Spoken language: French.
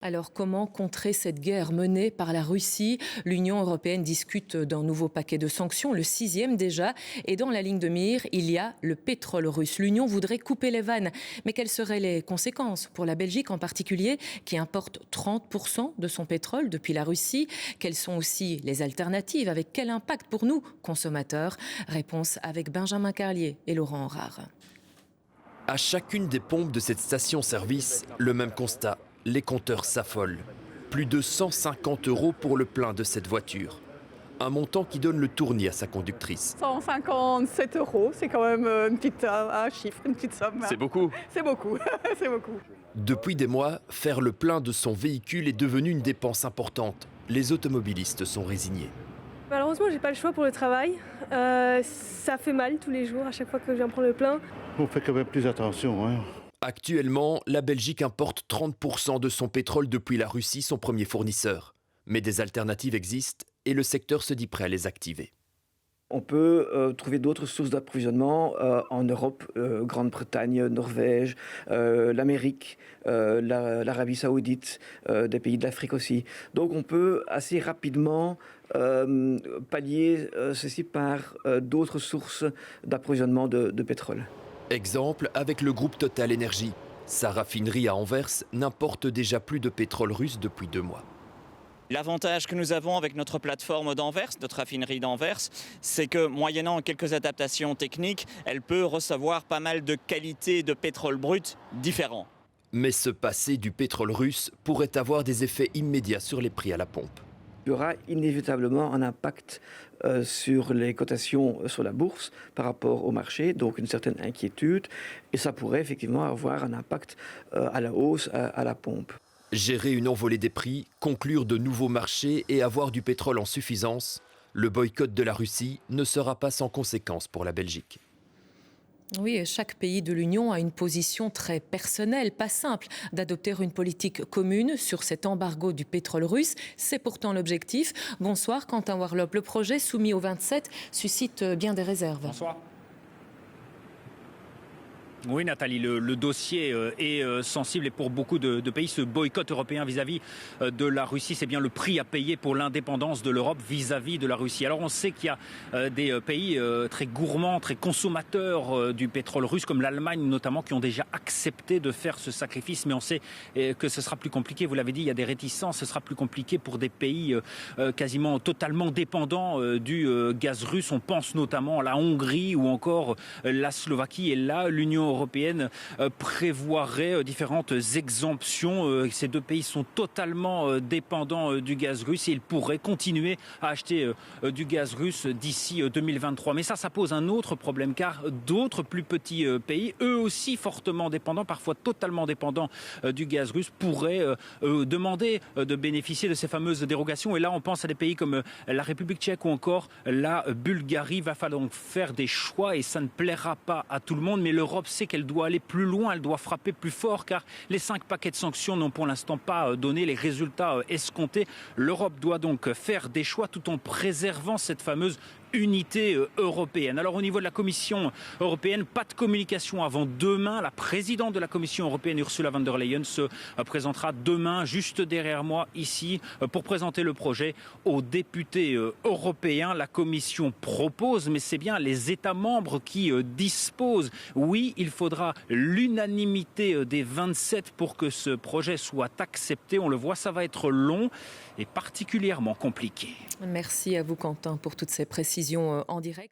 Alors comment contrer cette guerre menée par la Russie? L'Union européenne discute d'un nouveau paquet de sanctions, le 6e déjà, et dans la ligne de mire, il y a le pétrole russe. L'Union voudrait couper les vannes, mais quelles seraient les conséquences pour la Belgique en particulier, qui importe 30% de son pétrole depuis la Russie? Quelles sont aussi les alternatives? Avec quel impact pour nous, consommateurs? Réponse avec Benjamin Carlier et Laurent Rare. À chacune des pompes de cette station-service, le même constat. Les compteurs s'affolent. Plus de 150 € pour le plein de cette voiture. Un montant qui donne le tournis à sa conductrice. 157 €, c'est quand même un chiffre, une petite somme. C'est beaucoup. C'est beaucoup, c'est beaucoup. Depuis des mois, faire le plein de son véhicule est devenu une dépense importante. Les automobilistes sont résignés. Malheureusement, j'ai pas le choix pour le travail. Ça fait mal tous les jours à chaque fois que je viens prendre le plein. On fait quand même plus attention, hein. Actuellement, la Belgique importe 30% de son pétrole depuis la Russie, son premier fournisseur. Mais des alternatives existent et le secteur se dit prêt à les activer. On peut trouver d'autres sources d'approvisionnement en Europe, Grande-Bretagne, Norvège, l'Amérique, l'Arabie Saoudite, des pays de l'Afrique aussi. Donc on peut assez rapidement pallier ceci par d'autres sources d'approvisionnement de pétrole. Exemple avec le groupe Total Energy. Sa raffinerie à Anvers n'importe déjà plus de pétrole russe depuis 2 mois. L'avantage que nous avons avec notre plateforme d'Anvers, notre raffinerie d'Anvers, c'est que moyennant quelques adaptations techniques, elle peut recevoir pas mal de qualités de pétrole brut différents. Mais se passer du pétrole russe pourrait avoir des effets immédiats sur les prix à la pompe. Il y aura inévitablement un impact sur les cotations sur la bourse par rapport au marché, donc une certaine inquiétude, et ça pourrait effectivement avoir un impact à la hausse à la pompe. Gérer une envolée des prix, conclure de nouveaux marchés et avoir du pétrole en suffisance, le boycott de la Russie ne sera pas sans conséquences pour la Belgique. Oui, et chaque pays de l'Union a une position très personnelle, pas simple, d'adopter une politique commune sur cet embargo du pétrole russe. C'est pourtant l'objectif. Bonsoir Quentin Warlop. Le projet soumis au 27 suscite bien des réserves. Bonsoir. Oui Nathalie, le dossier est sensible et pour beaucoup de pays, ce boycott européen vis-à-vis de la Russie, c'est bien le prix à payer pour l'indépendance de l'Europe vis-à-vis de la Russie. Alors on sait qu'il y a des pays très gourmands, très consommateurs du pétrole russe, comme l'Allemagne notamment, qui ont déjà accepté de faire ce sacrifice, mais on sait que ce sera plus compliqué. Vous l'avez dit, il y a des réticences, ce sera plus compliqué pour des pays quasiment totalement dépendants du gaz russe. On pense notamment à la Hongrie ou encore la Slovaquie, et là l'Union européenne prévoirait différentes exemptions. Ces 2 pays sont totalement dépendants du gaz russe et ils pourraient continuer à acheter du gaz russe d'ici 2023. Mais ça pose un autre problème, car d'autres plus petits pays, eux aussi fortement dépendants, parfois totalement dépendants du gaz russe, pourraient demander de bénéficier de ces fameuses dérogations. Et là, on pense à des pays comme la République tchèque ou encore la Bulgarie. Il va falloir donc faire des choix et ça ne plaira pas à tout le monde. Mais l'Europe sait qu'elle doit aller plus loin, elle doit frapper plus fort, car les 5 paquets de sanctions n'ont pour l'instant pas donné les résultats escomptés. L'Europe doit donc faire des choix tout en préservant cette fameuse unité européenne. Alors au niveau de la Commission européenne, pas de communication avant demain. La présidente de la Commission européenne, Ursula von der Leyen, se présentera demain, juste derrière moi, ici, pour présenter le projet aux députés européens. La Commission propose, mais c'est bien les États membres qui disposent. Oui, il faudra l'unanimité des 27 pour que ce projet soit accepté. On le voit, ça va être long et particulièrement compliqué. Merci à vous Quentin pour toutes ces précisions en direct.